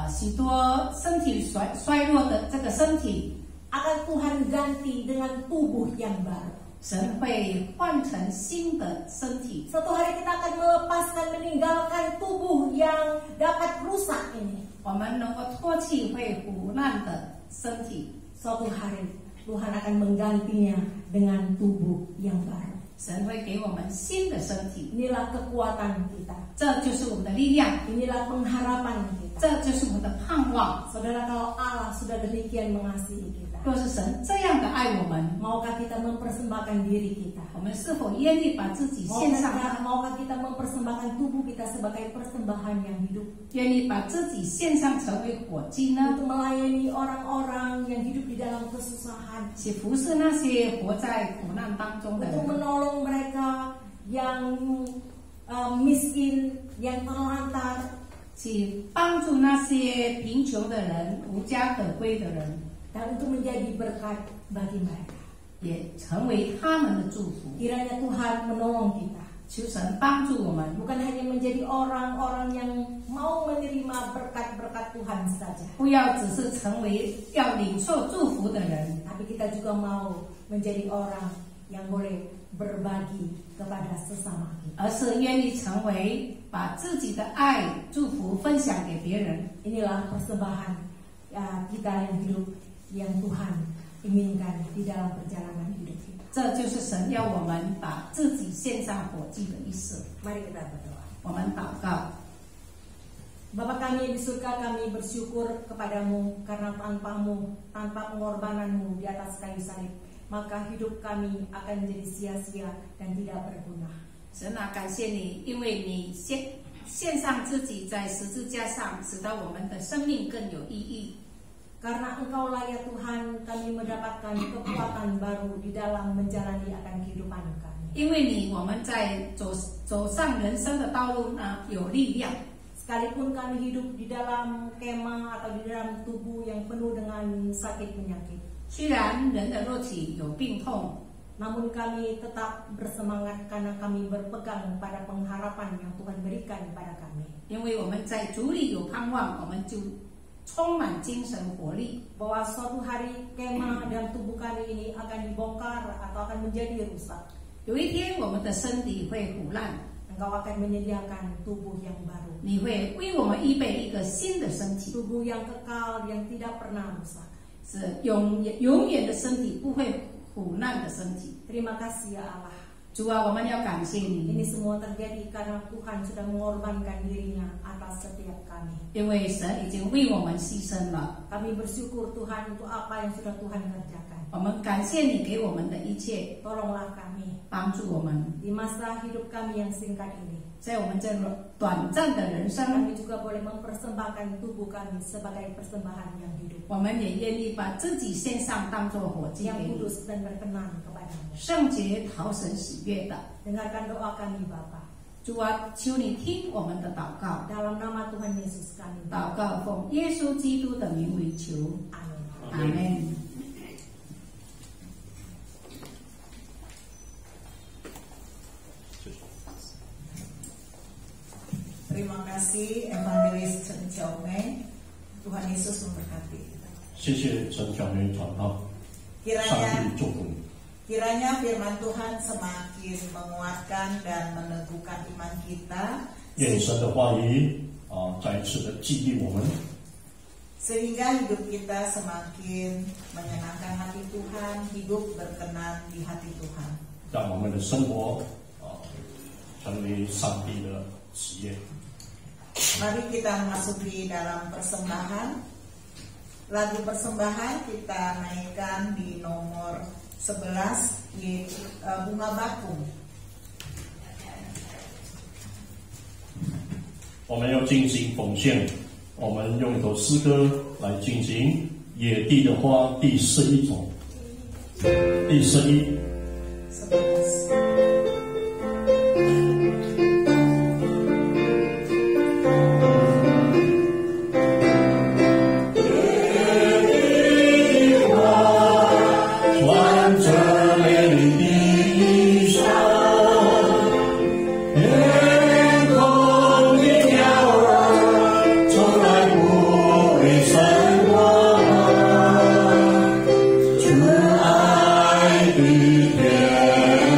许多身体衰弱的这个身体， akan Tuhan ganti dengan tubuh yang baru. 神会换成新的身体。 Suatu hari kita akan melepaskan, meninggalkan tubuh yang dapat rusak ini. 我们能够脱去会腐烂的身体， Suatu hari Tuhan akan menggantinya dengan tubuh yang baru. 神会给我们新的身体， Inilah kekuatan kita. 这就是我们的力量， Inilah pengharapan kita. 这就是我们的盼望。 Saudara, kalau Allah sudah demikian mengasihi kita, 若是神这样的爱我们， maukah kita mempersembahkan diri kita? 我们是否愿意把自己献上？ Maukah kita mempersembahkan tubuh kita sebagai persembahan yang hidup 愿意把自己献上成为火祭呢？ untuk melayani orang-orang yang hidup di dalam kesusahan, 去服侍那些活在苦难当中的 untuk 人， menolong mereka yang miskin, yang terlantar, 去帮助那些贫穷的人、无家可归的人， dan untuk menjadi berkat bagi mereka. 也成为他们的祝福。 Kiranya Tuhan menolong kita, 求神帮助我们， bukan hanya menjadi orang-orang yang mau menerima berkat-berkat Tuhan saja, 不要只是成为要领受祝福的人， tapi kita juga mau menjadi orang yang boleh berbagi kepada sesama kita. 而是愿意成为把自己的爱、祝福分享给别人。 Inilah persembahan kita yang hidup yang Tuhan inginkan di dalam perjalanan hidup kita. 这就是神要我们把自己献上火祭的意思。 Mari kita berdoa. 我们祷告， Bapa kami di surga, kami bersyukur kepadamu karena tanpamu, tanpa pengorbananmu di atas kayu salib, maka hidup kami akan menjadi sia-sia dan tidak berguna. 神啊，感谢你，因为你献上自己在十字架上，使得我们的生命更有意义。 Karena Engkaulah ya Tuhan, kami mendapatkan kekuatan baru di dalam menjalani akan kehidupan kami. 因为你我们在走上人生的道路呢有力量。 Sekalipun kami hidup di dalam kemah atau di dalam tubuh yang penuh dengan sakit penyakit, 虽然人的肉体有病痛， namun kami tetap bersemangat karena kami berpegang pada pengharapan yang Tuhan berikan kepada kami. 因为我们在主里有盼望，我们就充满精神活力。 Bahwa suatu hari kemah dalam tubuh kami ini akan dibongkar atau akan menjadi rusak. 有一天我们的身体会腐烂， Engkau akan menyediakan tubuh yang baru, 你会为我们预备一个新的身体， tubuh yang kekal yang tidak pernah rusak. 是永远的身体，不会腐烂的身体。 Terima kasih ya Allah. 主啊，我们要感谢 Ini 你， semua terjadi karena Tuhan sudah mengorbankan dirinya atas setiap kami. 因为神已经为我们牺牲了。 Kami bersyukur Tuhan untuk apa yang sudah Tuhan kerjakan. 我们感谢你给我们的一切， Tolonglah kami 帮助我们， di masa hidup kami yang singkat ini. 在我们这短暂的人生， Kami juga boleh mempersembahkan tubuh kami sebagai persembahan yang hidup, 我们也愿意把自己献上，当作火祭 yang 给你， kudus dan berkenan kepadamu. 圣洁讨神喜悦的。 Dengarkan doa kami Bapa. 主啊，求你听我们的祷告， Dalam nama Tuhan Yesus kami. 祷告奉耶稣基督的名为求， Amin. 阿门。 Terima kasih Evangelis Chen Xiaomei. Tuhan Yesus memberkati. 谢谢陈小梅传道，上 Kiranya 帝祝福你。 Kiranya firman Tuhan semakin menguatkan dan meneguhkan iman kita, 愿神的话语再一次的激励我们， sehingga hidup kita semakin menyenangkan hati Tuhan, hidup berkenan di hati Tuhan. 让我们的生活成为上帝的喜悦。 Mari kita masuki dalam persembahan. Lagu persembahan kita naikkan di nomor 11, Bunga Bakung. 我们要进行奉献，我们用一首诗歌来进行《野地的花》第11种，第11。 11. Yeah.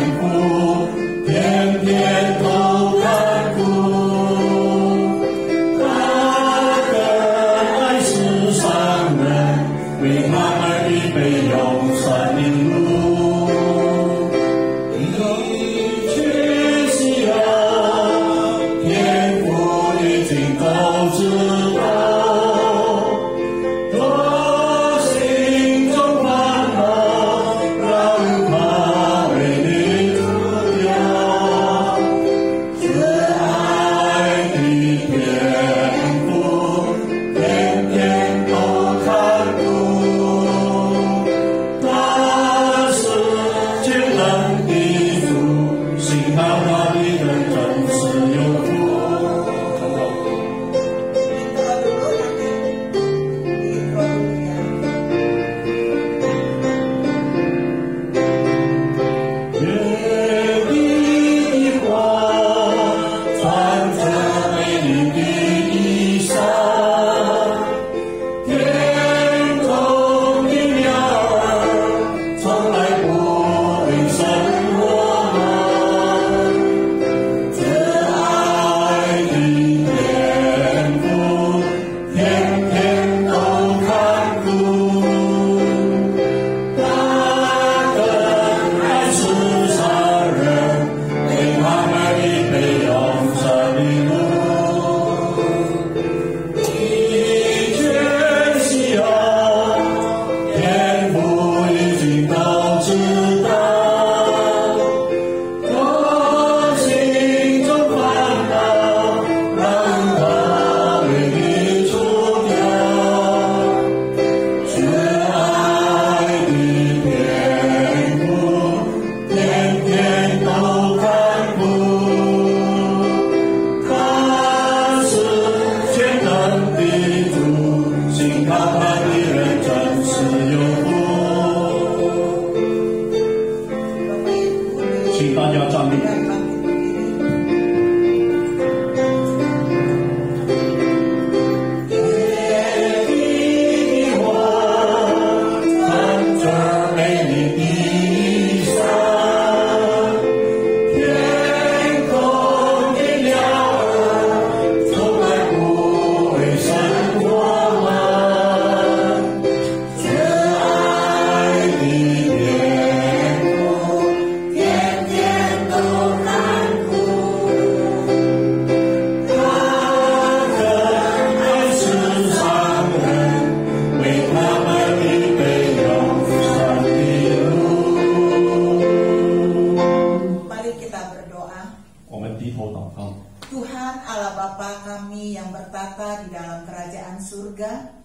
bertata di dalam kerajaan surga.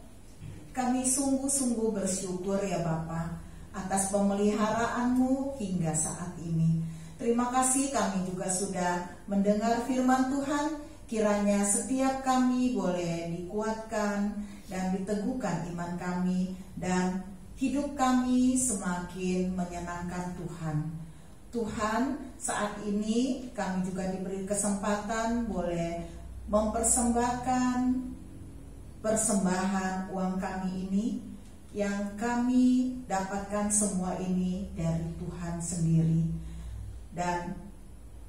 Kami sungguh-sungguh bersyukur ya Bapa atas pemeliharaan-Mu hingga saat ini. Terima kasih kami juga sudah mendengar firman Tuhan. Kiranya setiap kami boleh dikuatkan dan diteguhkan iman kami, dan hidup kami semakin menyenangkan Tuhan. Tuhan, saat ini kami juga diberi kesempatan boleh mempersembahkan persembahan uang kami ini, yang kami dapatkan semua ini dari Tuhan sendiri. Dan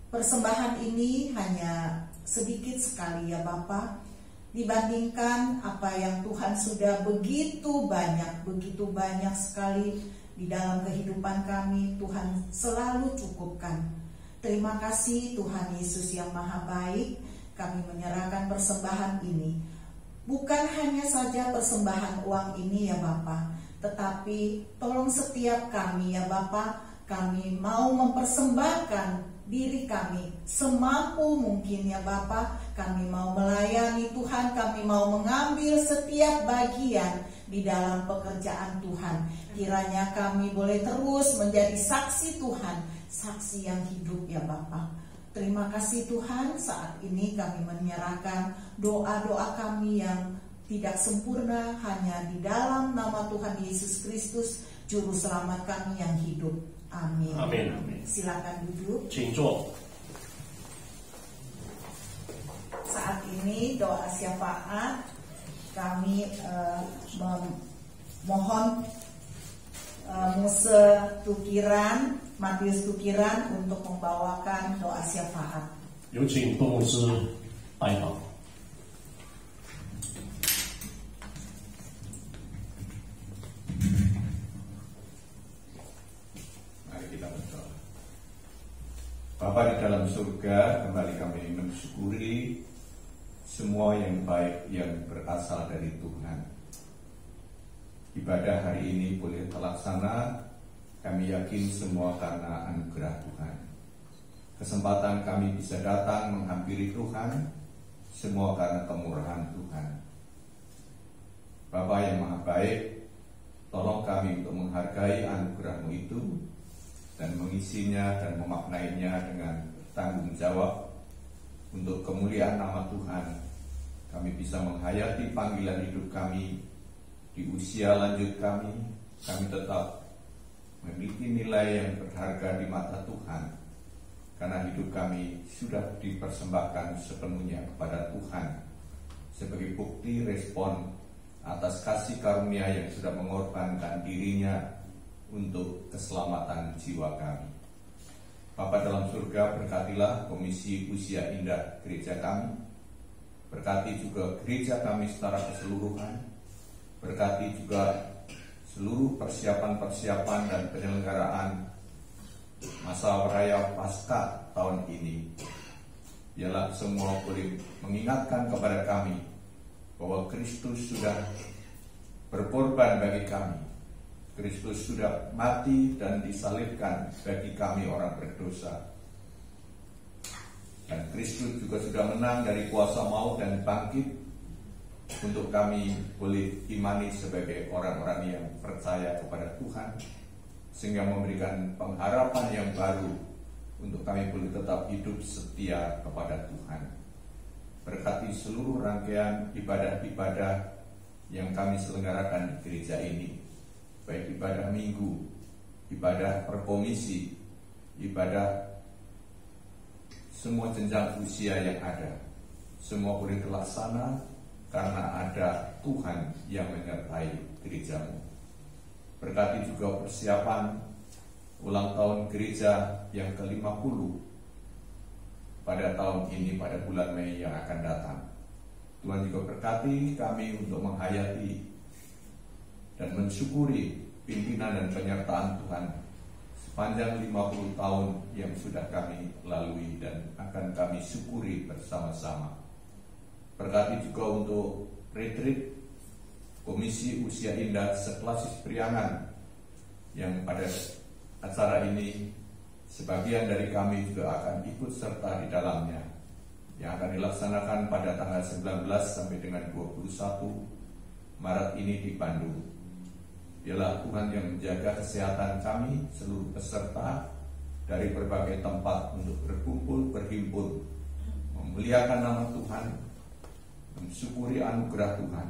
persembahan ini hanya sedikit sekali ya Bapak, dibandingkan apa yang Tuhan sudah begitu banyak sekali di dalam kehidupan kami. Tuhan selalu cukupkan. Terima kasih Tuhan Yesus yang Maha Baik. Kami menyerahkan persembahan ini, bukan hanya saja persembahan uang ini ya Bapak, tetapi tolong setiap kami ya Bapak, kami mau mempersembahkan diri kami semampu mungkin ya Bapak. Kami mau melayani Tuhan, kami mau mengambil setiap bagian di dalam pekerjaan Tuhan. Kiranya kami boleh terus menjadi saksi Tuhan, saksi yang hidup ya Bapak. Terima kasih Tuhan, saat ini kami menyerahkan doa-doa kami yang tidak sempurna hanya di dalam nama Tuhan Yesus Kristus, Juru Selamat kami yang hidup. Amin. Amin. Silakan duduk. 请坐。 Saat ini doa syafaat kami mohon Muse Tukiran, Matius Tukiran untuk membawakan doa syafaat. 有请杜牧师拜祷。 Bapa di dalam surga, kembali kami mensyukuri semua yang baik yang berasal dari Tuhan. Ibadah hari ini boleh terlaksana, kami yakin semua karena anugerah Tuhan. Kesempatan kami bisa datang menghampiri Tuhan, semua karena kemurahan Tuhan. Bapa yang Maha Baik, tolong kami untuk menghargai anugerah-Mu itu, dan mengisinya dan memaknainya dengan tanggung jawab untuk kemuliaan nama Tuhan. Kami bisa menghayati panggilan hidup kami di usia lanjut kami tetap memiliki nilai yang berharga di mata Tuhan, karena hidup kami sudah dipersembahkan sepenuhnya kepada Tuhan sebagai bukti respon atas kasih karunia yang sudah mengorbankan dirinya untuk keselamatan jiwa kami. Bapa dalam surga, berkatilah Komisi Usia Indah gereja kami, berkati juga gereja kami secara keseluruhan, berkati juga seluruh persiapan-persiapan dan penyelenggaraan masa raya Paskah tahun ini. Biarlah semua boleh mengingatkan kepada kami bahwa Kristus sudah berkorban bagi kami. Kristus sudah mati dan disalibkan bagi kami orang berdosa. Dan Kristus juga sudah menang dari kuasa maut dan bangkit untuk kami boleh imani sebagai orang-orang yang percaya kepada Tuhan, sehingga memberikan pengharapan yang baru untuk kami boleh tetap hidup setia kepada Tuhan. Berkati seluruh rangkaian ibadah-ibadah yang kami selenggarakan di gereja ini, baik ibadah minggu, ibadah perkomisi, ibadah semua jenjang usia yang ada, semua boleh terlaksana karena ada Tuhan yang menyertai gerejamu. Berkati juga persiapan ulang tahun gereja yang ke-50 pada tahun ini, pada bulan Mei yang akan datang. Tuhan juga berkati kami untuk menghayati dan mensyukuri pimpinan dan penyertaan Tuhan sepanjang 50 tahun yang sudah kami lalui dan akan kami syukuri bersama-sama. Berkati juga untuk retreat Komisi Usia Indah Seklasis Priangan, yang pada acara ini sebagian dari kami juga akan ikut serta di dalamnya. yang akan dilaksanakan pada tanggal 19 sampai dengan 21 Maret ini di Bandung. Biarlah Tuhan yang menjaga kesehatan kami, seluruh peserta dari berbagai tempat untuk berkumpul, berhimpun, memuliakan nama Tuhan, mensyukuri anugerah Tuhan.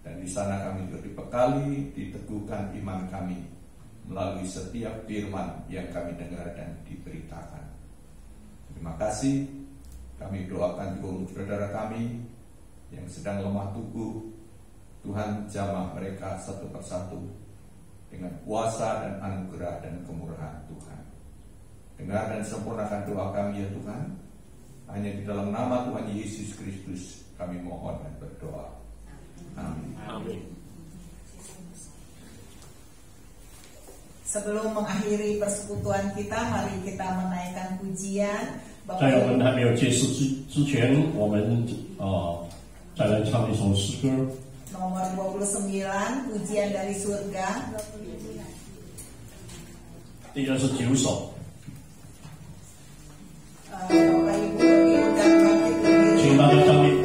Dan di sana kami juga dibekali, diteguhkan iman kami melalui setiap firman yang kami dengar dan diberitakan. Terima kasih. Kami doakan juga untuk saudara kami yang sedang lemah tubuh. Tuhan jamah mereka satu persatu dengan kuasa dan anugerah dan kemurahan Tuhan. Dengar dan sempurnakan doa kami ya Tuhan. Hanya di dalam nama Tuhan Yesus Kristus kami mohon dan berdoa. Amin. Amin. Sebelum mengakhiri persekutuan kita, mari kita menaikkan pujian. 在我们还没有结束之前，我们再来唱一首诗歌。 Nomor 29, pujian dari surga. 第二是9首， Bapak Ibu berdiri dan bangkit berdiri. 请大家站立。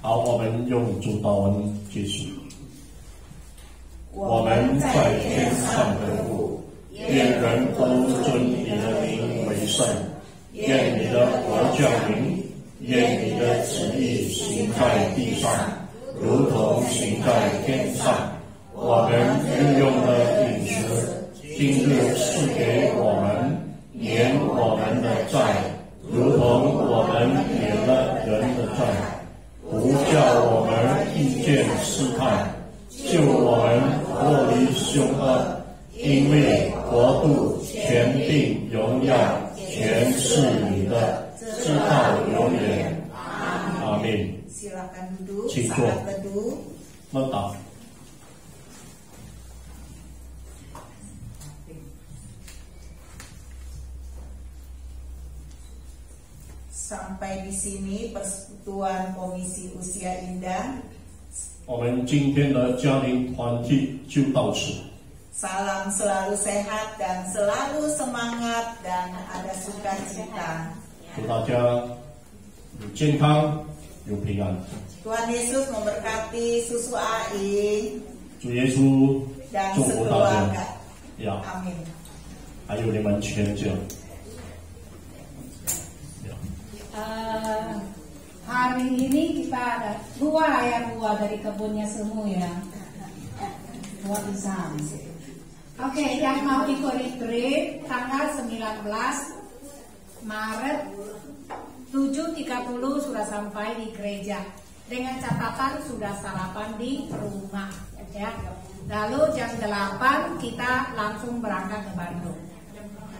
好，我们用主祷文结束。我们在天上的父，愿人都尊你的名为圣，愿你的国降临，愿你的旨意行在地上，如同行在天上。我们日用的饮食，今日赐给我们，免我们的债，如同我们免了人的债。不叫我们遇见试探，救我们脱离凶恶，因为国度、权柄、荣耀，全是你的，直到永远。阿门。 Silakan duduk, 请坐。 saat teduh. 问答。 Sampai di sini persekutuan Komisi Usia Indah. 我们今天的家庭团聚就到此。 Salam selalu sehat dan selalu semangat dan ada sukacita. 祝大家有健康，有平安。 Tuhan Yesus memberkati Susu Aing 主耶稣 dan 祝福大 sekeluarga. 家，呀， Amin. 还有你们全家。 Hari ini kita ada buah dari kebunnya semua ya. Buah pisang. Oke, yang mau ikut retreat tanggal 19 Maret 7.30 sudah sampai di gereja. Dengan catatan sudah sarapan di rumah ya. Lalu jam 8 kita langsung berangkat ke Bandung.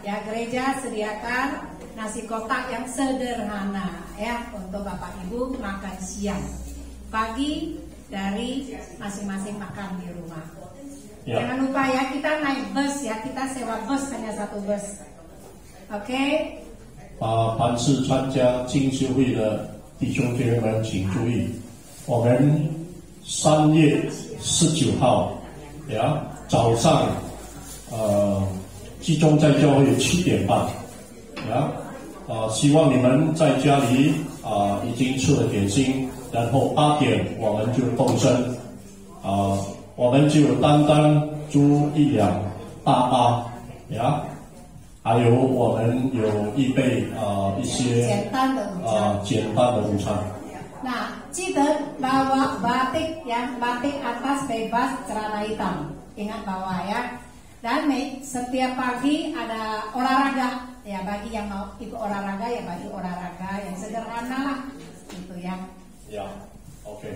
Ya, gereja sediakan nasi kotak yang sederhana ya untuk Bapak Ibu makan siang. Pagi dari masing-masing makan di rumah. Ya. Jangan lupa ya, kita naik bus ya, kita sewa bus hanya 1 bus. Oke? 凡是参加进修会的弟兄姐妹们，请注意，我们3月19号呀早上，集中在教会7点半，呀，希望你们在家里已经吃了点心，然后8点我们就动身，我们就单单租1辆大巴，呀。还有我们有预备一些简单的午餐。Nah, 记得bawa batik ya, batik atas bebas celana hitam. Ingat bawa ya. Dan setiap pagi ada olahraga ya, bagi yang mau ikut olahraga ya baju olahraga yang sederhana lah, gitu ya. Ya, OK。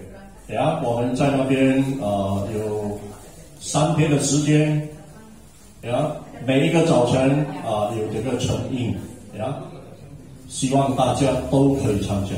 呀，我们在那边有3天的时间，呀。每一个早晨有这个晨印呀，希望大家都可以参加。